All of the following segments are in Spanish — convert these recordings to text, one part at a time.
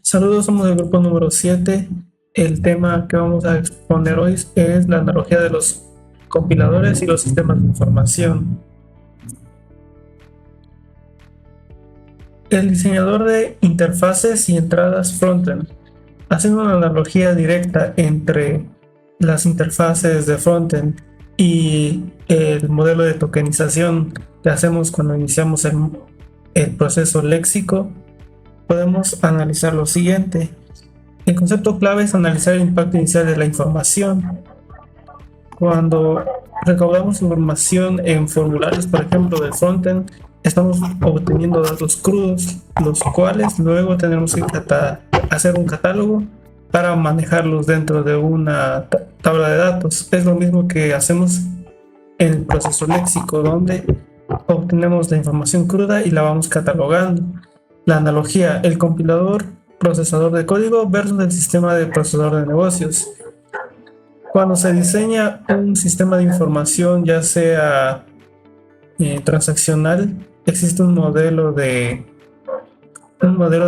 Saludos, somos el grupo número 7. El tema que vamos a exponer hoy es la analogía de los compiladores y los sistemas de información. El diseñador de interfaces y entradas frontend, haciendo una analogía directa entre las interfaces de frontend y el modelo de tokenización que hacemos cuando iniciamos el proceso léxico, podemos analizar lo siguiente. El concepto clave es analizar el impacto inicial de la información. Cuando recaudamos información en formularios, por ejemplo, del frontend, estamos obteniendo datos crudos, los cuales luego tenemos que hacer un catálogo para manejarlos dentro de una tabla de datos. Es lo mismo que hacemos en el proceso léxico, donde obtenemos la información cruda y la vamos catalogando. La analogía, el compilador procesador de código versus el sistema de procesador de negocios. Cuando se diseña un sistema de información, ya sea transaccional, existe un modelo de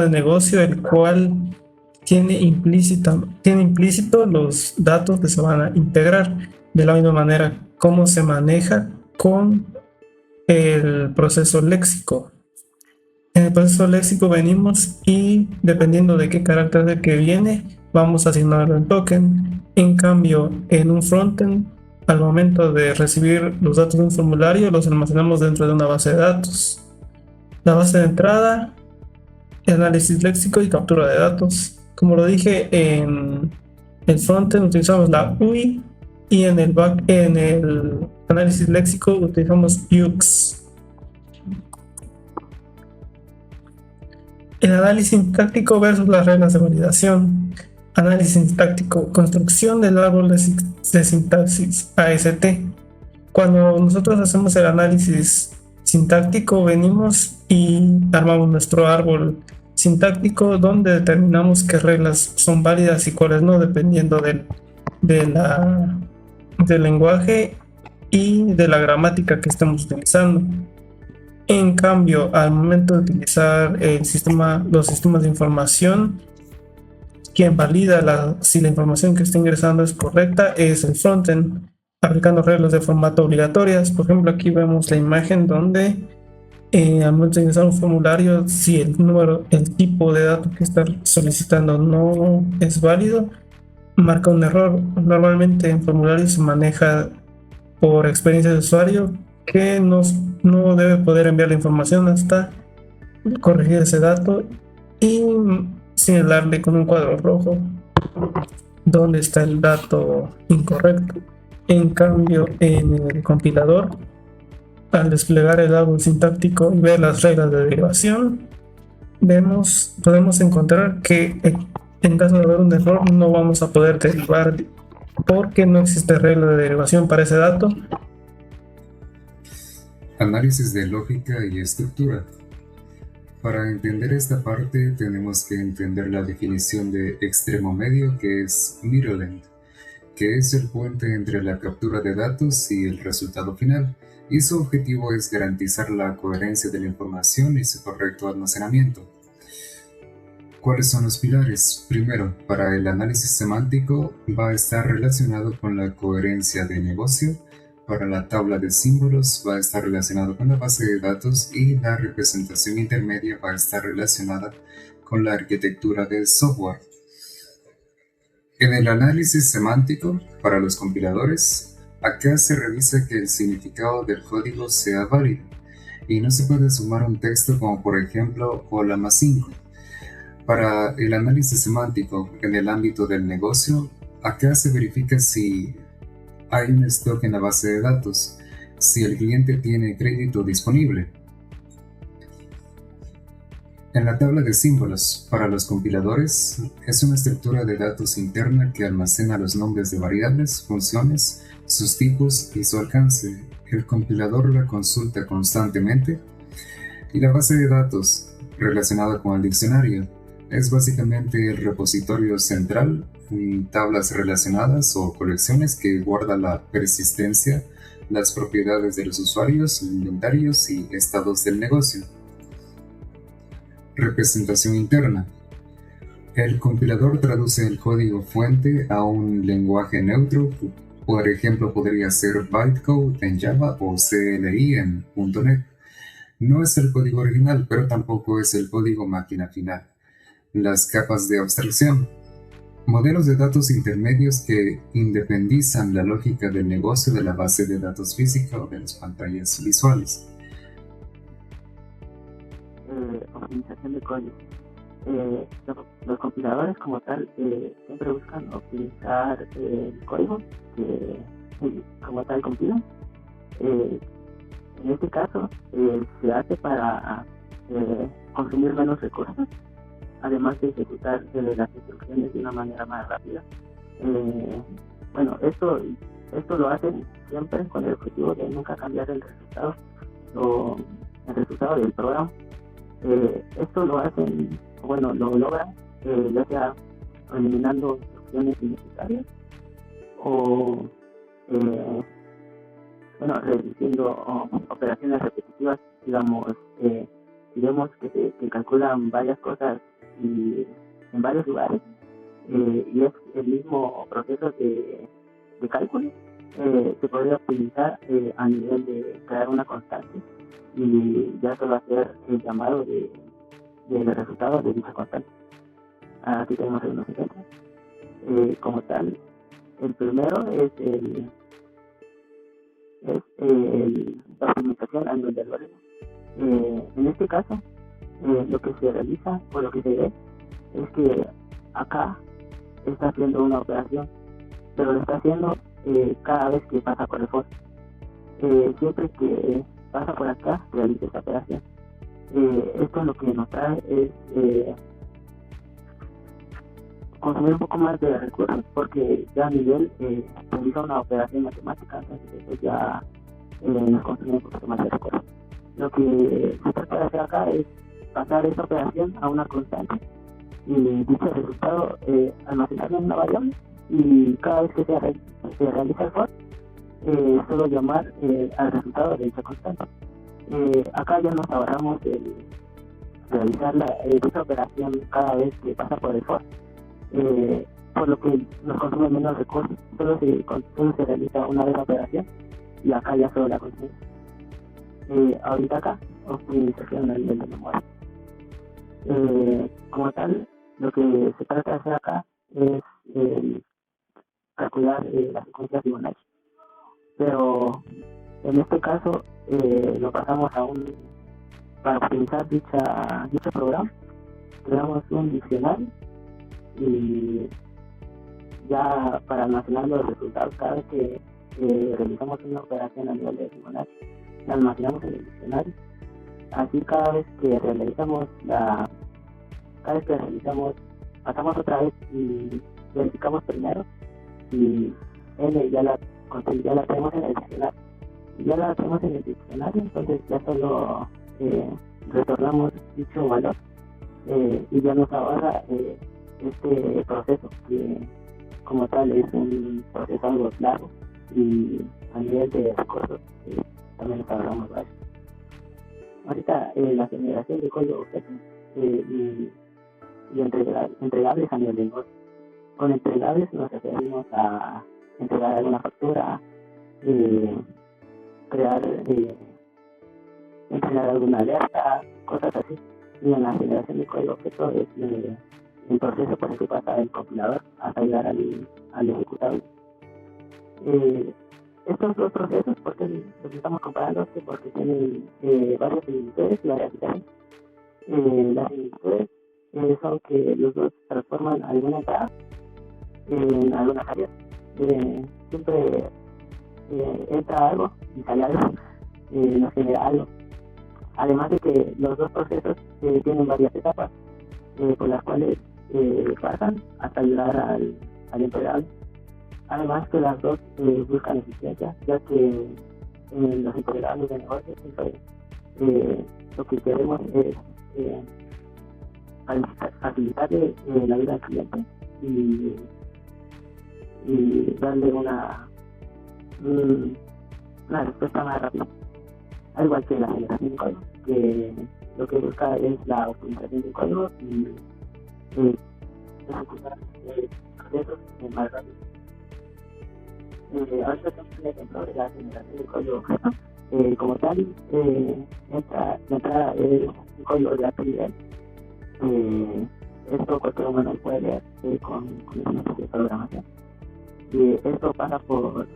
negocio el cual tiene implícito los datos que se van a integrar, de la misma manera cómo se maneja con el proceso léxico. En el proceso léxico venimos y dependiendo de qué carácter del que viene, vamos a asignarlo en token. En cambio, en un frontend, al momento de recibir los datos de un formulario, los almacenamos dentro de una base de datos. La base de entrada, análisis léxico y captura de datos. Como lo dije, en el frontend utilizamos la UI y en el análisis léxico utilizamos UX. El análisis sintáctico versus las reglas de validación. Análisis sintáctico, construcción del árbol de sintaxis AST. Cuando nosotros hacemos el análisis sintáctico, venimos y armamos nuestro árbol sintáctico donde determinamos qué reglas son válidas y cuáles no, dependiendo del lenguaje y de la gramática que estemos utilizando. En cambio, al momento de utilizar los sistemas de información, quien valida si la información que está ingresando es correcta es el frontend, aplicando reglas de formato obligatorias. Por ejemplo, aquí vemos la imagen donde al momento de ingresar un formulario, si el tipo de datos que está solicitando no es válido, marca un error. Normalmente en formularios se maneja por experiencia de usuario que no debe poder enviar la información hasta corregir ese dato y señalarle con un cuadro rojo donde está el dato incorrecto. En cambio, en el compilador, al desplegar el árbol sintáctico y ver las reglas de derivación, podemos encontrar que en caso de haber un error no vamos a poder derivar porque no existe regla de derivación para ese dato. Análisis de lógica y estructura. Para entender esta parte tenemos que entender la definición de extremo medio, que es middle end, que es el puente entre la captura de datos y el resultado final, y su objetivo es garantizar la coherencia de la información y su correcto almacenamiento. ¿Cuáles son los pilares? Primero, para el análisis semántico va a estar relacionado con la coherencia de negocio. Para la tabla de símbolos va a estar relacionado con la base de datos y la representación intermedia va a estar relacionada con la arquitectura del software. En el análisis semántico, para los compiladores, acá se revisa que el significado del código sea válido y no se puede sumar un texto como por ejemplo hola más 5. Para el análisis semántico en el ámbito del negocio, acá se verifica si hay un stock en la base de datos, si el cliente tiene crédito disponible. En la tabla de símbolos, para los compiladores, es una estructura de datos interna que almacena los nombres de variables, funciones, sus tipos y su alcance. El compilador la consulta constantemente. Y la base de datos, relacionada con el diccionario, es básicamente el repositorio central y tablas relacionadas o colecciones que guarda la persistencia, las propiedades de los usuarios, inventarios y estados del negocio. representación interna. El compilador traduce el código fuente a un lenguaje neutro, por ejemplo, podría ser bytecode en Java o CLI en .NET. No es el código original, pero tampoco es el código máquina final. Las capas de abstracción. Modelos de datos intermedios que independizan la lógica del negocio de la base de datos física o de las pantallas visuales. Optimización de código. Los compiladores como tal siempre buscan optimizar el código que como tal compilan. En este caso se hace para consumir menos recursos, además de ejecutar las instrucciones de una manera más rápida. Bueno, esto lo hacen siempre con el objetivo de nunca cambiar el resultado del programa. Esto lo hacen, bueno, lo logran ya sea eliminando instrucciones innecesarias o reduciendo operaciones repetitivas. Digamos, si vemos que se calculan varias cosas y en varios lugares y es el mismo proceso de cálculo, se podría optimizar a nivel de crear una constante y ya solo hacer el llamado de los resultados de dicha constante. Aquí tenemos algunos ejemplos. Como tal, el primero es la optimización a nivel de algoritmo. En este caso, lo que se realiza o lo que se ve es que acá está haciendo una operación, pero lo está haciendo cada vez que pasa por el for. Siempre que pasa por acá, realiza esta operación. Esto lo que nos trae es consumir un poco más de recursos, porque ya a nivel realiza una operación matemática, entonces eso ya nos consume un poco más de recursos. Lo que se trata de hacer acá es pasar esa operación a una constante y dicho resultado almacenarlo en una variable, y cada vez que se realiza el for, solo llamar al resultado de dicha constante. Acá ya nos ahorramos el realizar dicha operación cada vez que pasa por el for, por lo que nos consume menos recursos. Solo se realiza una vez la operación y acá ya solo la consume. Ahorita acá, optimización a nivel de memoria. Como tal, lo que se trata de hacer acá es calcular la secuencia Fibonacci, pero en este caso lo pasamos para optimizar dicho programa, creamos un diccionario y ya para almacenar los resultados cada vez que realizamos una operación a nivel de Fibonacci, la almacenamos en el diccionario. Así cada vez que realizamos pasamos otra vez y verificamos primero y N ya la tenemos en el diccionario. Ya la tenemos en el diccionario, entonces ya solo retornamos dicho valor y ya nos ahorra este proceso, que como tal es un proceso algo largo y a nivel de recursos también nos ahorramos varios. Ahorita la generación de código objeto y entregables a nivel de negocio. Con entregables nos referimos a entregar alguna factura, entregar alguna alerta, cosas así. Y en la generación de código objeto es el proceso por el que pasa el compilador hasta llegar al ejecutable. Estos dos procesos, porque los estamos comparando, porque tienen varias similitudes y varias diferencias. Las similitudes son que los dos transforman alguna entrada en alguna salida. Siempre entra algo y sale algo, nos genera algo. Además de que los dos procesos tienen varias etapas por las cuales pasan hasta llegar al entregable. Además que las dos buscan eficiencia, ya que en los entregables de negocio siempre lo que queremos es facilitarle la vida al cliente y darle una respuesta más rápida. Al igual que la generación de código, que lo que busca es la optimización del código y ejecutar procesos más rápido. Ahorita tenemos un ejemplo de la generación de código objeto. Como tal, entra un código de alto nivel. Esto cualquier humano puede leer con conocimientos de programación. Y esto pasa por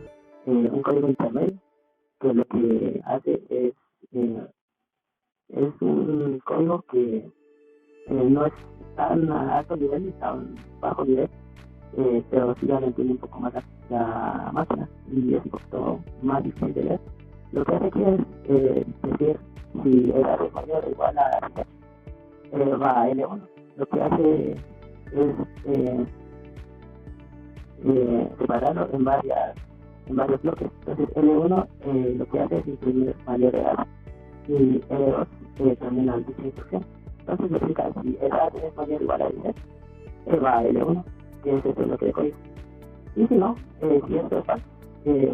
un código intermedio, que lo que hace es un código que no es tan a alto nivel ni tan bajo nivel, pero sí ya lo entiende un poco más la máquina y es un poquito más difícil de leer. Lo que hace aquí es decir si el error es mayor o igual a va a L1. Lo que hace es separarlo en varios bloques. Entonces L1 lo que hace es imprimir mayor edad y L2 termina dicha instrucción. Entonces me explica si edad es mayor o igual a 10, va a L1, que es este bloque de código. Y si no, si esto es falso,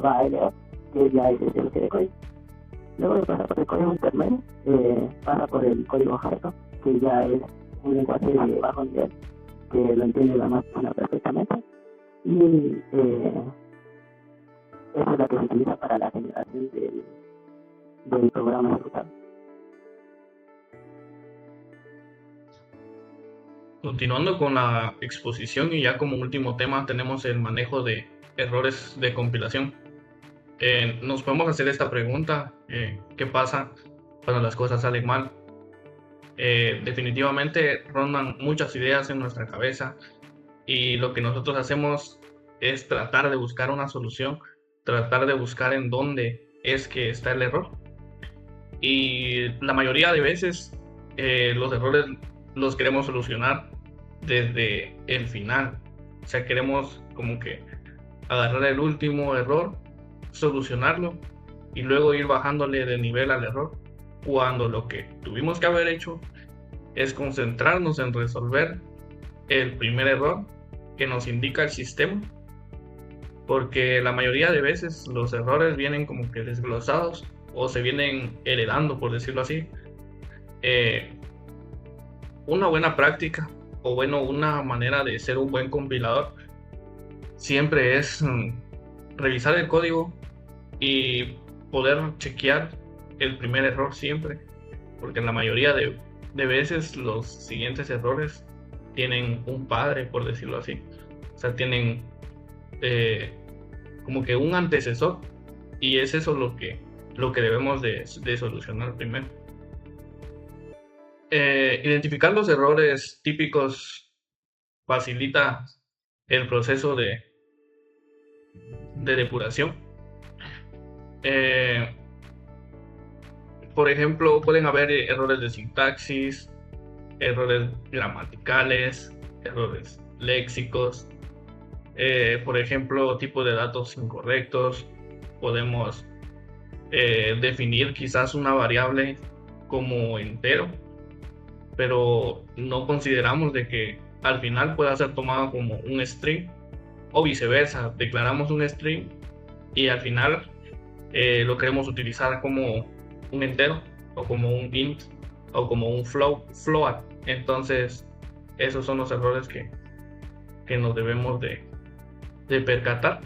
va a L2, que ya es este bloque de código. Luego de pasar por el código intermedio, pasa por el código Python, que ya es un lenguaje de bajo nivel, que lo entiende la máquina perfectamente. Y esa es la que se utiliza para la generación del programa ejecutable. Continuando con la exposición y ya como último tema tenemos el manejo de errores de compilación. Nos podemos hacer esta pregunta, ¿qué pasa cuando las cosas salen mal? Definitivamente rondan muchas ideas en nuestra cabeza y lo que nosotros hacemos es tratar de buscar una solución, tratar de buscar en dónde es que está el error. Y la mayoría de veces los errores los queremos solucionar desde el final. O sea, queremos como que agarrar el último error, solucionarlo y luego ir bajándole de nivel al error, cuando lo que tuvimos que haber hecho es concentrarnos en resolver el primer error que nos indica el sistema, porque la mayoría de veces los errores vienen como que desglosados o se vienen heredando, por decirlo así. Una buena práctica o bueno, una manera de ser un buen compilador siempre es revisar el código y poder chequear el primer error siempre, porque en la mayoría de veces los siguientes errores tienen un padre, por decirlo así. O sea, tienen como que un antecesor, y es eso lo que debemos de solucionar primero. Identificar los errores típicos facilita el proceso de depuración. Por ejemplo, pueden haber errores de sintaxis, errores gramaticales, errores léxicos, por ejemplo, tipo de datos incorrectos. Podemos definir quizás una variable como entero, pero no consideramos de que al final pueda ser tomado como un string, o viceversa, declaramos un string y al final lo queremos utilizar como un entero o como un int o como un float. Entonces esos son los errores que nos debemos de percatar.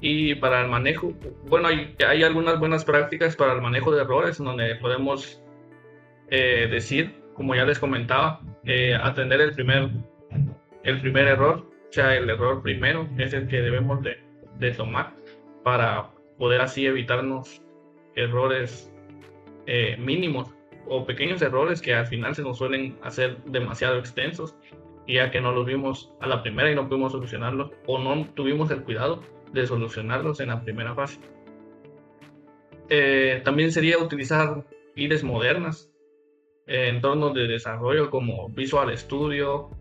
Y para el manejo, bueno, hay algunas buenas prácticas para el manejo de errores, donde podemos decir, como ya les comentaba, atender el primer error. O sea, el error primero es el que debemos de tomar para poder así evitarnos errores mínimos o pequeños errores que al final se nos suelen hacer demasiado extensos, y ya que no los vimos a la primera y no pudimos solucionarlos, o no tuvimos el cuidado de solucionarlos en la primera fase. También sería utilizar IDEs modernas, entornos de desarrollo como Visual Studio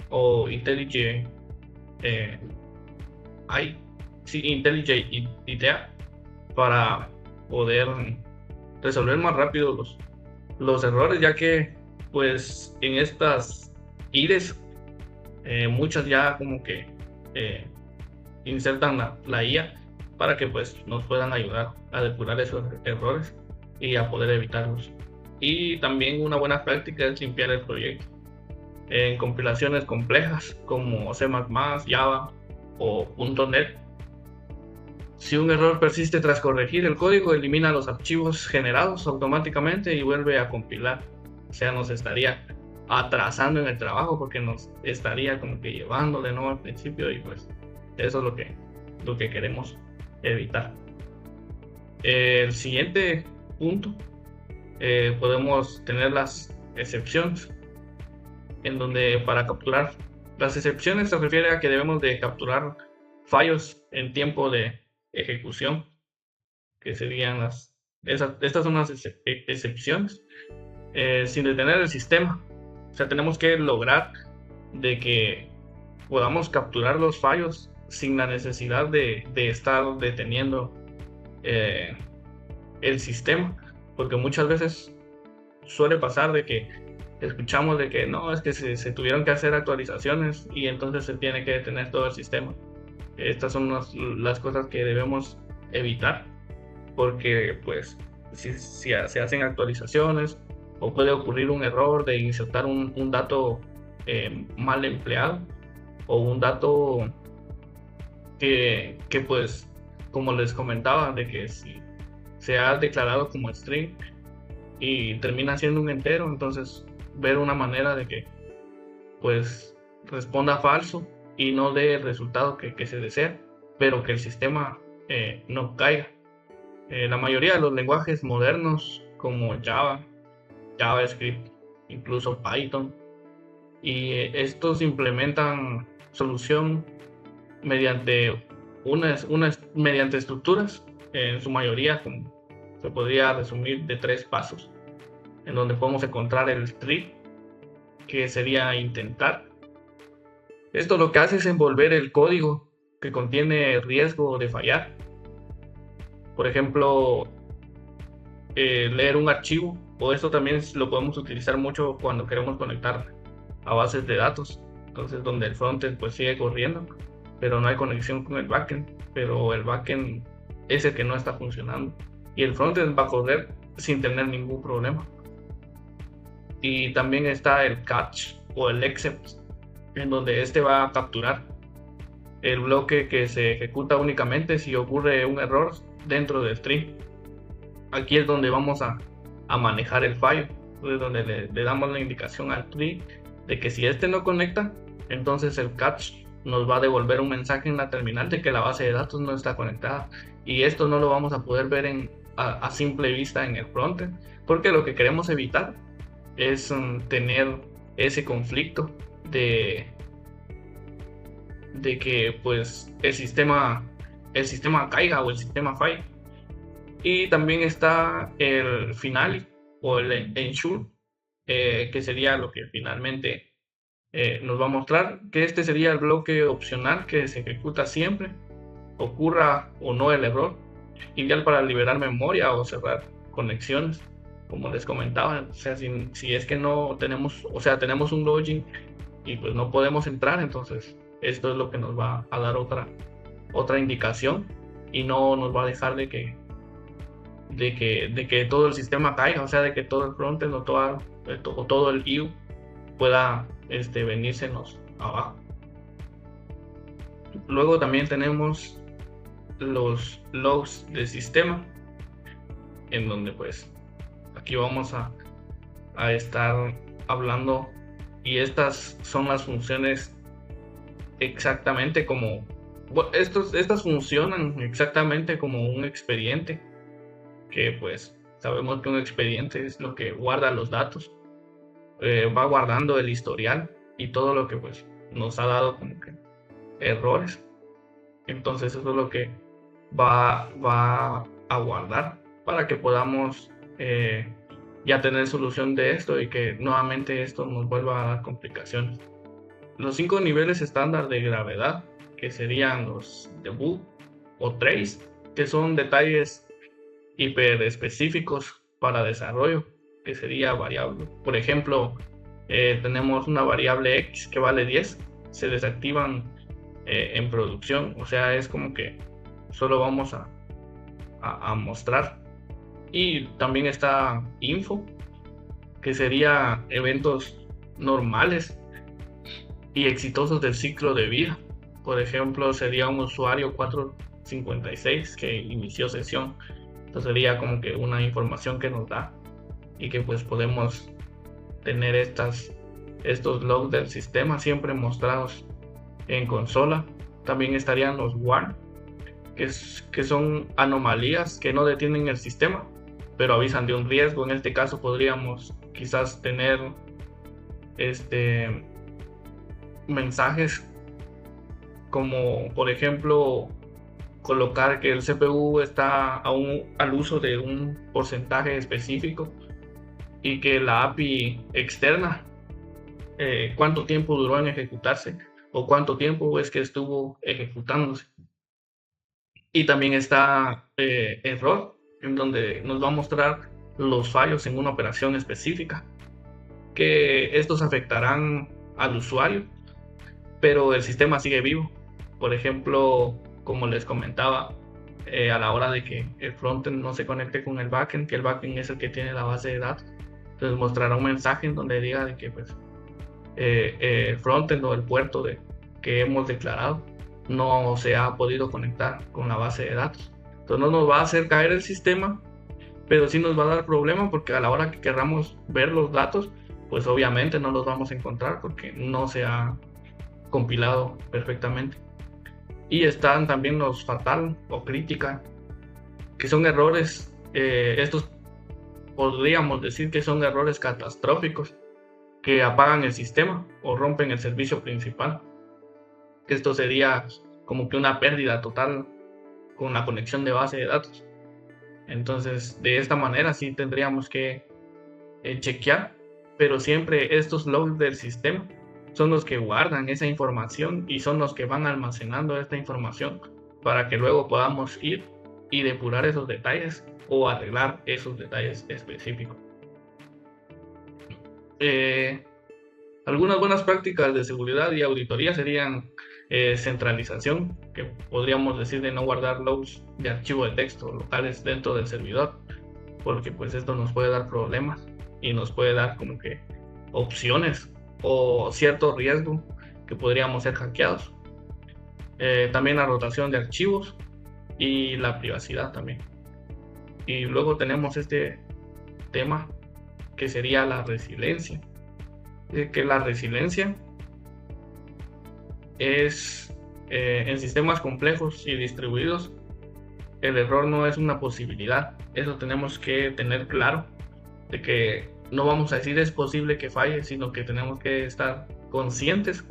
o IntelliJ IDEA, para poder resolver más rápido los errores, ya que pues en estas IDEs muchas ya como que insertan la IA para que pues nos puedan ayudar a depurar esos errores y a poder evitarlos. Y también una buena práctica es limpiar el proyecto. En compilaciones complejas como C++, Java o .NET, si un error persiste tras corregir el código, elimina los archivos generados automáticamente y vuelve a compilar. O sea, nos estaría atrasando en el trabajo porque nos estaría como que llevando de nuevo al principio, y pues eso es lo que queremos evitar. El siguiente punto, podemos tener las excepciones, en donde para capturar las excepciones se refiere a que debemos de capturar fallos en tiempo de ejecución, que serían estas son las excepciones, sin detener el sistema. O sea, tenemos que lograr de que podamos capturar los fallos sin la necesidad de estar deteniendo el sistema, porque muchas veces suele pasar de que escuchamos de que no, es que se tuvieron que hacer actualizaciones y entonces se tiene que detener todo el sistema. Estas son las cosas que debemos evitar, porque pues si se hacen actualizaciones o puede ocurrir un error de insertar un dato mal empleado, o un dato que pues, como les comentaba, de que si se ha declarado como string y termina siendo un entero, entonces ver una manera de que pues responda falso y no dé el resultado que se desea, pero que el sistema no caiga. La mayoría de los lenguajes modernos como Java, JavaScript, incluso Python, y estos implementan solución mediante mediante estructuras, en su mayoría, como se podría resumir, de 3 pasos, en donde podemos encontrar el tree, que sería intentar. Esto lo que hace es envolver el código que contiene riesgo de fallar. Por ejemplo, leer un archivo, o esto también lo podemos utilizar mucho cuando queremos conectar a bases de datos, entonces donde el frontend pues sigue corriendo, pero no hay conexión con el backend, pero el backend es el que no está funcionando y el frontend va a correr sin tener ningún problema. Y también está el catch o el except, en donde este va a capturar el bloque que se ejecuta únicamente si ocurre un error dentro del tree. Aquí es donde vamos a manejar el fallo, es donde le damos la indicación al tree de que si este no conecta, entonces el catch nos va a devolver un mensaje en la terminal de que la base de datos no está conectada, y esto no lo vamos a poder ver a simple vista en el frontend, porque lo que queremos evitar es tener ese conflicto de que pues el sistema caiga o el sistema falle. Y también está el finale o el ensure, que sería lo que finalmente nos va a mostrar que este sería el bloque opcional que se ejecuta siempre, ocurra o no el error, ideal para liberar memoria o cerrar conexiones, como les comentaba. O sea, si es que no tenemos, o sea, tenemos un login y pues no podemos entrar, entonces esto es lo que nos va a dar otra indicación, y no nos va a dejar de que todo el sistema caiga, o sea, de que todo el frontend o todo el view pueda venírsenos abajo. Luego también tenemos los logs del sistema, en donde pues aquí vamos a estar hablando, y estas son las funciones exactamente como, bueno, estas funcionan exactamente como un expediente, que pues sabemos que un expediente es lo que guarda los datos, va guardando el historial y todo lo que pues nos ha dado como que errores. Entonces eso es lo que va a guardar para que podamos ya tener solución de esto y que nuevamente esto nos vuelva a dar complicaciones. Los 5 niveles estándar de gravedad, que serían los debug o trace, que son detalles hiper específicos para desarrollo, que sería variable. Por ejemplo, tenemos una variable X que vale 10, se desactivan en producción, o sea, es como que solo vamos a mostrar. Y también está info, que sería eventos normales y exitosos del ciclo de vida. Por ejemplo, sería un usuario 456 que inició sesión. Entonces sería como que una información que nos da y que pues podemos tener estos logs del sistema siempre mostrados en consola. También estarían los WAR, que son anomalías que no detienen el sistema, pero avisan de un riesgo. En este caso podríamos quizás tener mensajes como, por ejemplo, colocar que el CPU está al uso de un porcentaje específico y que la API externa, cuánto tiempo duró en ejecutarse o cuánto tiempo es que estuvo ejecutándose. Y también está error, en donde nos va a mostrar los fallos en una operación específica, que estos afectarán al usuario, pero el sistema sigue vivo. Por ejemplo, como les comentaba, a la hora de que el frontend no se conecte con el backend, que el backend es el que tiene la base de datos, entonces mostrará un mensaje en donde diga de que pues el frontend o el puerto que hemos declarado no se ha podido conectar con la base de datos. Entonces no nos va a hacer caer el sistema, pero sí nos va a dar problema, porque a la hora que queramos ver los datos, pues obviamente no los vamos a encontrar porque no se ha compilado perfectamente. Y están también los fatal o crítica, que son errores, estos podríamos decir que son errores catastróficos que apagan el sistema o rompen el servicio principal. Esto sería como que una pérdida total con la conexión de base de datos. Entonces, de esta manera sí tendríamos que chequear, pero siempre estos logs del sistema son los que guardan esa información y son los que van almacenando esta información para que luego podamos ir y depurar esos detalles o arreglar esos detalles específicos. Algunas buenas prácticas de seguridad y auditoría serían centralización, que podríamos decir de no guardar logs de archivo de texto locales dentro del servidor, porque pues esto nos puede dar problemas y nos puede dar como que opciones o cierto riesgo que podríamos ser hackeados. También la rotación de archivos y la privacidad también. Y luego tenemos este tema que sería la resiliencia. Que la resiliencia es en sistemas complejos y distribuidos, el error no es una posibilidad. Eso tenemos que tener claro, de que no vamos a decir es posible que falle, sino que tenemos que estar conscientes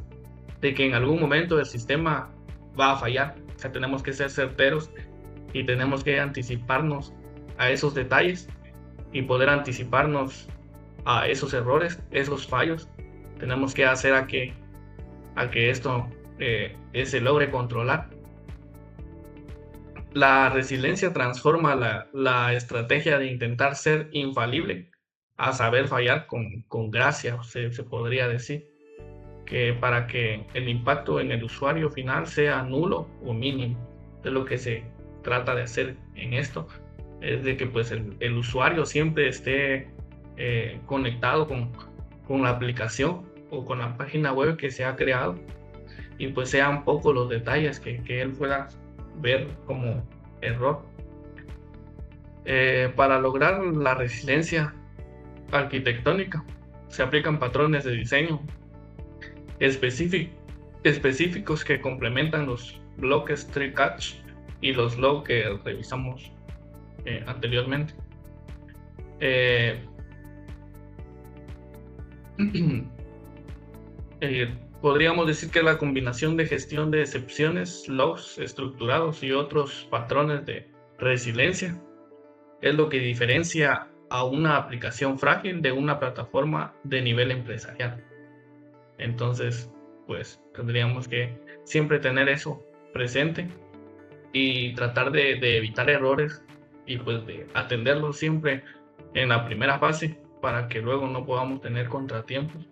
de que en algún momento el sistema va a fallar. O sea, tenemos que ser certeros y tenemos que anticiparnos a esos detalles y poder anticiparnos a esos errores, esos fallos. Tenemos que hacer a que esto se logre controlar. La resiliencia transforma la estrategia de intentar ser infalible a saber fallar con gracia, se podría decir, que para que el impacto en el usuario final sea nulo o mínimo. De lo que se trata de hacer en esto es de que pues el usuario siempre esté conectado con la aplicación o con la página web que se ha creado, y pues sean pocos los detalles que él pueda ver como error. Para lograr la resiliencia arquitectónica se aplican patrones de diseño específicos que complementan los bloques tree catch y los log que revisamos anteriormente. Podríamos decir que la combinación de gestión de excepciones, logs estructurados y otros patrones de resiliencia es lo que diferencia a una aplicación frágil de una plataforma de nivel empresarial. Entonces, pues tendríamos que siempre tener eso presente y tratar de evitar errores y pues de atenderlos siempre en la primera fase, para que luego no podamos tener contratiempos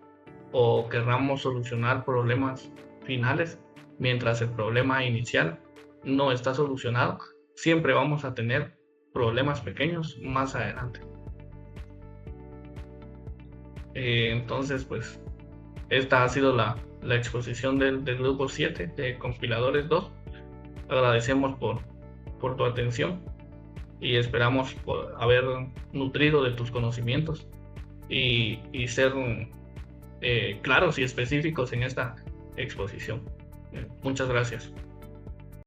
o querramos solucionar problemas finales mientras el problema inicial no está solucionado. Siempre vamos a tener problemas pequeños más adelante. Entonces, pues, esta ha sido la exposición del grupo 7 de Compiladores 2. Agradecemos por tu atención y esperamos haber nutrido de tus conocimientos y ser claros y específicos en esta exposición. Muchas gracias.